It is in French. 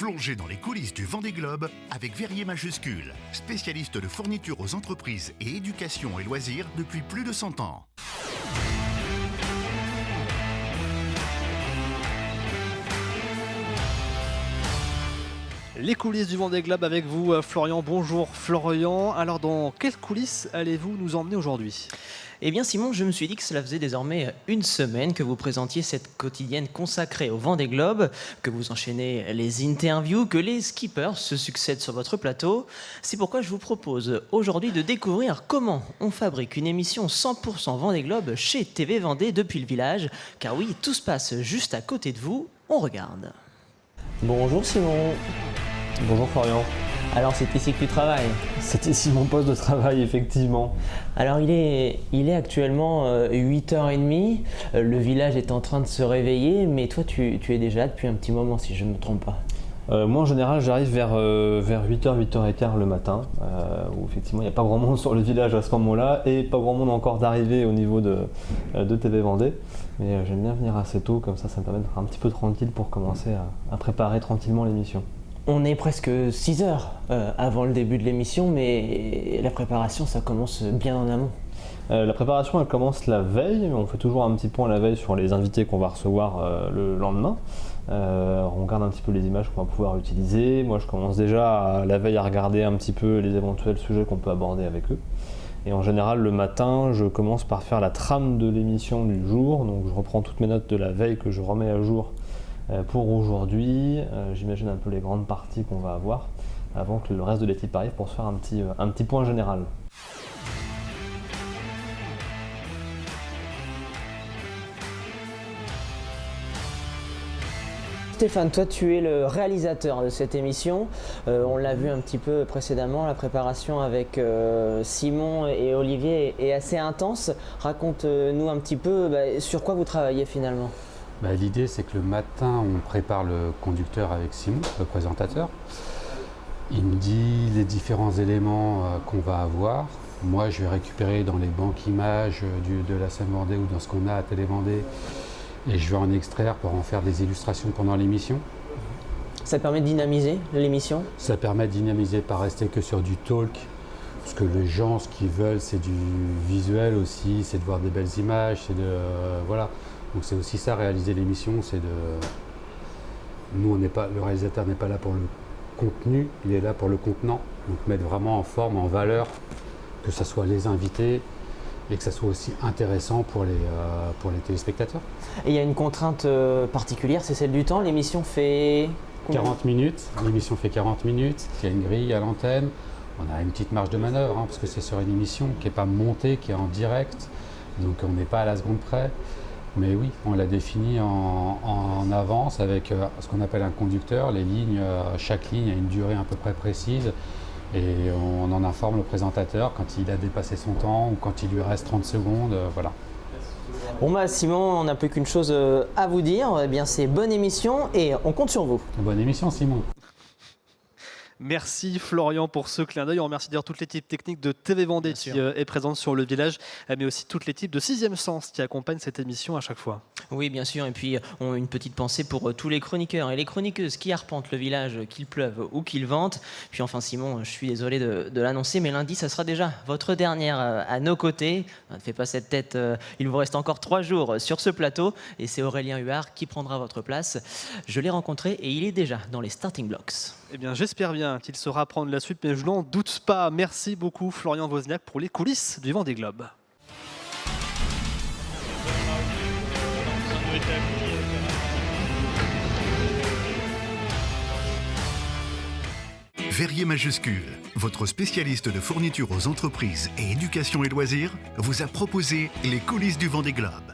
Plongez dans les coulisses du Vendée Globe avec Verrier Majuscule, spécialiste de fourniture aux entreprises et éducation et loisirs depuis plus de 100 ans. Les coulisses du Vendée Globe avec vous, Florian. Bonjour Florian. Alors dans quelles coulisses allez-vous nous emmener aujourd'hui ? Eh bien Simon, je me suis dit que cela faisait désormais une semaine que vous présentiez cette quotidienne consacrée au Vendée Globe, que vous enchaînez les interviews, que les skippers se succèdent sur votre plateau. C'est pourquoi je vous propose aujourd'hui de découvrir comment on fabrique une émission 100% Vendée Globe chez TV Vendée depuis le village. Car oui, tout se passe juste à côté de vous. On regarde. Bonjour Simon. Bonjour Florian. Alors c'est ici que tu travailles ? C'est ici mon poste de travail, effectivement. Alors il est actuellement 8h30, le village est en train de se réveiller, mais toi tu es déjà là depuis un petit moment si je ne me trompe pas. Moi en général j'arrive vers 8h, 8h15 le matin, où effectivement il n'y a pas grand monde sur le village à ce moment-là, et pas grand monde encore d'arriver au niveau de TV Vendée. Mais j'aime bien venir assez tôt, comme ça me permet d'être un petit peu tranquille pour commencer à préparer tranquillement l'émission. On est presque 6 heures avant le début de l'émission, mais la préparation, ça commence bien en amont. La préparation, elle commence la veille. On fait toujours un petit point la veille sur les invités qu'on va recevoir le lendemain. On regarde un petit peu les images qu'on va pouvoir utiliser. Moi, je commence déjà la veille à regarder un petit peu les éventuels sujets qu'on peut aborder avec eux. Et en général, le matin, je commence par faire la trame de l'émission du jour. Donc, je reprends toutes mes notes de la veille que je remets à jour pour aujourd'hui. J'imagine un peu les grandes parties qu'on va avoir avant que le reste de l'équipe arrive pour se faire un petit point général. Stéphane, toi tu es le réalisateur de cette émission. On l'a vu un petit peu précédemment, la préparation avec Simon et Olivier est assez intense. Raconte-nous un petit peu sur quoi vous travaillez finalement. L'idée, c'est que le matin, on prépare le conducteur avec Simon, le présentateur. Il me dit les différents éléments qu'on va avoir. Moi, je vais récupérer dans les banques images de la Seine-Vendée ou dans ce qu'on a à Télé Vendée et je vais en extraire pour en faire des illustrations pendant l'émission. Ça permet de dynamiser l'émission ? Ça permet de dynamiser, pas rester que sur du talk. Parce que les gens, ce qu'ils veulent, c'est du visuel aussi, c'est de voir des belles images, c'est de... voilà. Donc c'est aussi ça, réaliser l'émission, c'est de... Nous, le réalisateur n'est pas là pour le contenu, il est là pour le contenant. Donc mettre vraiment en forme, en valeur, que ce soit les invités et que ça soit aussi intéressant pour les téléspectateurs. Et il y a une contrainte particulière, c'est celle du temps. L'émission fait... 40 minutes, l'émission fait 40 minutes, il y a une grille à l'antenne. On a une petite marge de manœuvre, parce que c'est sur une émission qui n'est pas montée, qui est en direct. Donc on n'est pas à la seconde près. Mais oui, on l'a défini en avance avec ce qu'on appelle un conducteur. Les lignes, chaque ligne a une durée à peu près précise et on en informe le présentateur quand il a dépassé son temps ou quand il lui reste 30 secondes, voilà. Bon Simon, on n'a plus qu'une chose à vous dire, eh bien c'est bonne émission et on compte sur vous. Bonne émission Simon. Merci Florian pour ce clin d'œil. On remercie d'ailleurs toute l'équipe technique de TV Vendée qui est présente sur le village, mais aussi toute l'équipe de 6e Sens qui accompagne cette émission à chaque fois. Oui, bien sûr. Et puis, on a une petite pensée pour tous les chroniqueurs et les chroniqueuses qui arpentent le village, qu'il pleuve ou qu'il vente. Puis enfin, Simon, je suis désolé de l'annoncer, mais lundi, ça sera déjà votre dernière à nos côtés. Ne faites pas cette tête. Il vous reste encore 3 jours sur ce plateau et c'est Aurélien Huard qui prendra votre place. Je l'ai rencontré et il est déjà dans les starting blocks. Eh bien, j'espère bien qu'il saura prendre la suite, mais je n'en doute pas. Merci beaucoup, Florian Wozniak, pour les coulisses du Vendée Globe. Verrier Majuscule, votre spécialiste de fourniture aux entreprises et éducation et loisirs, vous a proposé les coulisses du Vendée Globe.